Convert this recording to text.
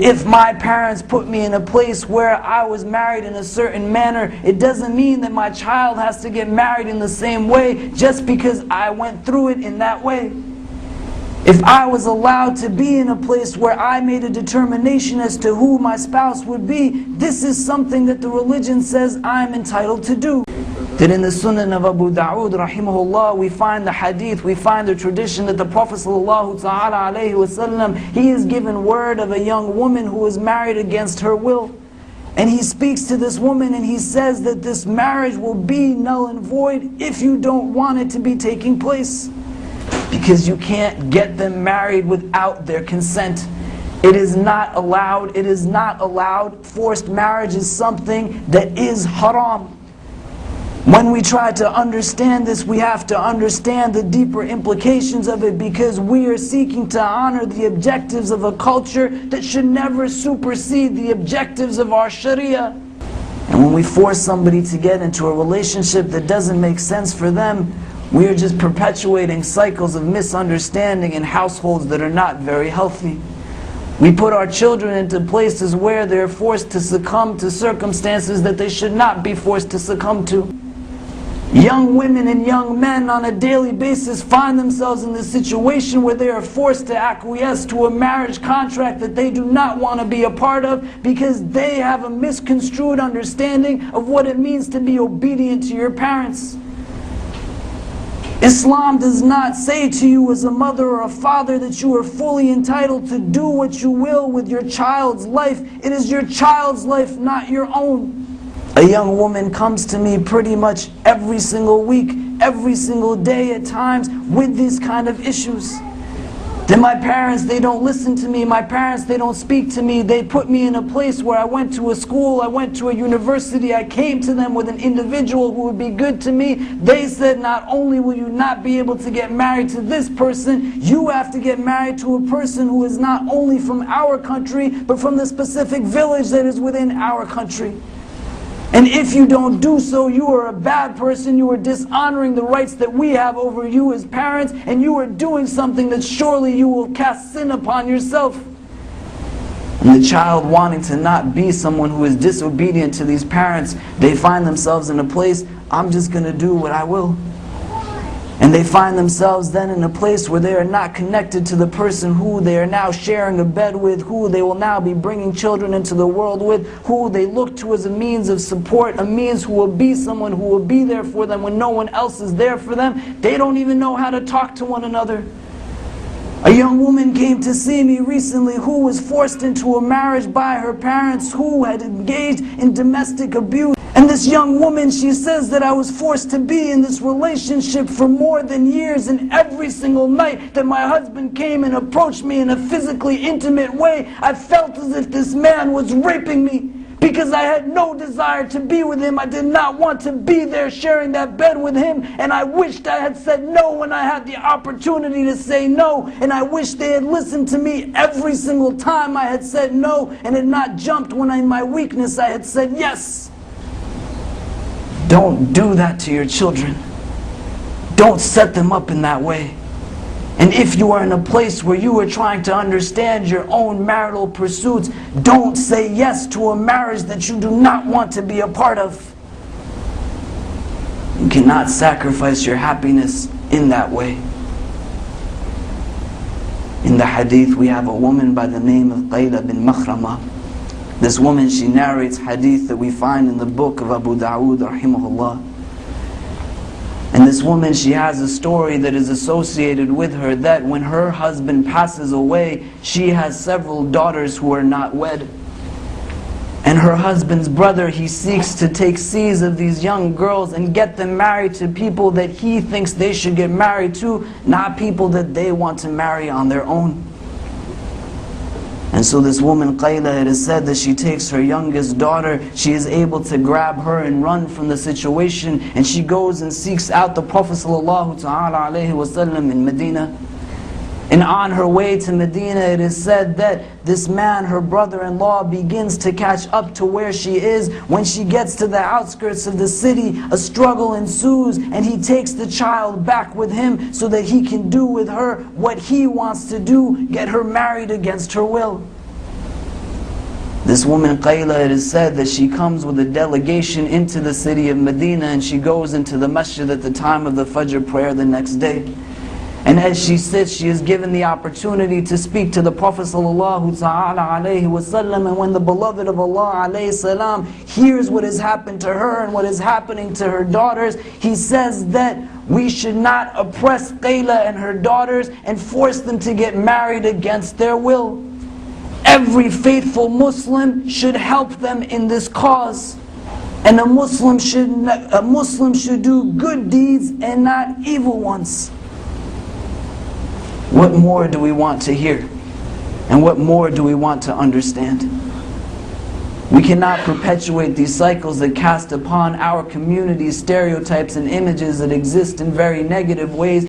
If my parents put me in a place where I was married in a certain manner, it doesn't mean that my child has to get married in the same way just because I went through it in that way. If I was allowed to be in a place where I made a determination as to who my spouse would be, this is something that the religion says I'm entitled to do. That in the Sunan of Abu Dawood rahimahullah, we find the hadith, we find the tradition that the Prophet sallallahu ta'ala alayhi wasallam, he is given word of a young woman who is married against her will. And he speaks to this woman and he says that this marriage will be null and void if you don't want it to be taking place. Because you can't get them married without their consent. It is not allowed, it is not allowed. Forced marriage is something that is haram. When we try to understand this, we have to understand the deeper implications of it, because we are seeking to honor the objectives of a culture that should never supersede the objectives of our Sharia. And when we force somebody to get into a relationship that doesn't make sense for them, we are just perpetuating cycles of misunderstanding in households that are not very healthy. We put our children into places where they're forced to succumb to circumstances that they should not be forced to succumb to. Young women and young men on a daily basis find themselves in this situation where they are forced to acquiesce to a marriage contract that they do not want to be a part of, because they have a misconstrued understanding of what it means to be obedient to your parents. Islam does not say to you as a mother or a father that you are fully entitled to do what you will with your child's life. It is your child's life, not your own. A young woman comes to me pretty much every single week, every single day at times, with these kind of issues. Then my parents, they don't listen to me. My parents, they don't speak to me. They put me in a place where I went to a school, I went to a university, I came to them with an individual who would be good to me. They said, not only will you not be able to get married to this person, you have to get married to a person who is not only from our country, but from the specific village that is within our country. And if you don't do so, you are a bad person, you are dishonoring the rights that we have over you as parents, and you are doing something that surely you will cast sin upon yourself. And the child, wanting to not be someone who is disobedient to these parents, they find themselves in a place, I'm just going to do what I will. And they find themselves then in a place where they are not connected to the person who they are now sharing a bed with, who they will now be bringing children into the world with, who they look to as a means of support, a means who will be someone who will be there for them when no one else is there for them. They don't even know how to talk to one another. A young woman came to see me recently who was forced into a marriage by her parents who had engaged in domestic abuse. And this young woman, she says that I was forced to be in this relationship for more than years, and every single night that my husband came and approached me in a physically intimate way, I felt as if this man was raping me, because I had no desire to be with him. I did not want to be there sharing that bed with him, and I wished I had said no when I had the opportunity to say no, and I wish they had listened to me every single time I had said no, and had not jumped when in my weakness I had said yes. Don't do that to your children. Don't set them up in that way. And if you are in a place where you are trying to understand your own marital pursuits, don't say yes to a marriage that you do not want to be a part of. You cannot sacrifice your happiness in that way. In the hadith, we have a woman by the name of Qayla bin Makhrama. This woman, she narrates hadith that we find in the book of Abu Dawood rahimahullah. And this woman, she has a story that is associated with her, that when her husband passes away, she has several daughters who are not wed. And her husband's brother, he seeks to take seize of these young girls and get them married to people that he thinks they should get married to, not people that they want to marry on their own. And so this woman, Qayla, it is said that she takes her youngest daughter, she is able to grab her and run from the situation, and she goes and seeks out the Prophet ﷺ in Medina. And on her way to Medina, it is said that this man, her brother-in-law, begins to catch up to where she is. When she gets to the outskirts of the city, a struggle ensues, and he takes the child back with him so that he can do with her what he wants to do, get her married against her will. This woman Qayla, it is said that she comes with a delegation into the city of Medina, and she goes into the masjid at the time of the Fajr prayer the next day. And as she sits, she is given the opportunity to speak to the Prophet ﷺ. And when the beloved of Allah ﷺ hears what has happened to her and what is happening to her daughters, he says that we should not oppress Qayla and her daughters and force them to get married against their will. Every faithful Muslim should help them in this cause. And a Muslim should do good deeds and not evil ones. What more do we want to hear? And what more do we want to understand? We cannot perpetuate these cycles that cast upon our communities stereotypes and images that exist in very negative ways.